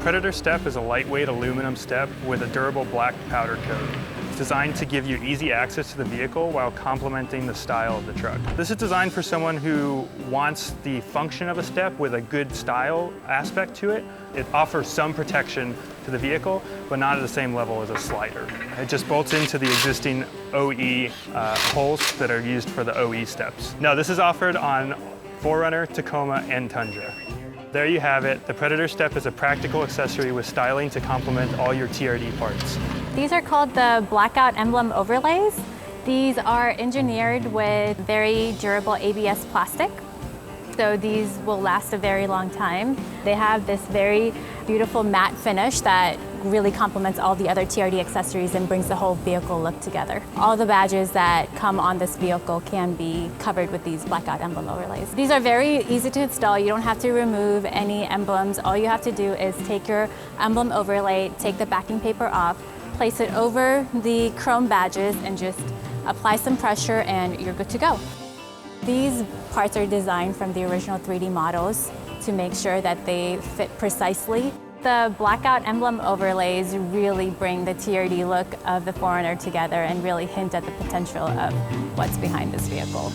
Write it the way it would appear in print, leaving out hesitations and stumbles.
Predator Step is a lightweight aluminum step with a durable black powder coat. It's designed to give you easy access to the vehicle while complementing the style of the truck. This is designed for someone who wants the function of a step with a good style aspect to it. It offers some protection to the vehicle, but not at the same level as a slider. It just bolts into the existing OE holes that are used for the OE steps. Now, this is offered on 4Runner, Tacoma, and Tundra. There you have it. The Predator Step is a practical accessory with styling to complement all your TRD parts. These are called the Blackout Emblem overlays. These are engineered with very durable ABS plastic, so these will last a very long time. They have this very beautiful matte finish that really complements all the other TRD accessories and brings the whole vehicle look together. All the badges that come on this vehicle can be covered with these Blackout Emblem overlays. These are very easy to install. You don't have to remove any emblems. All you have to do is take your emblem overlay, take the backing paper off, place it over the chrome badges, and just apply some pressure and you're good to go. These parts are designed from the original 3D models to make sure that they fit precisely. The Blackout Emblem overlays really bring the TRD look of the 4Runner together and really hint at the potential of what's behind this vehicle.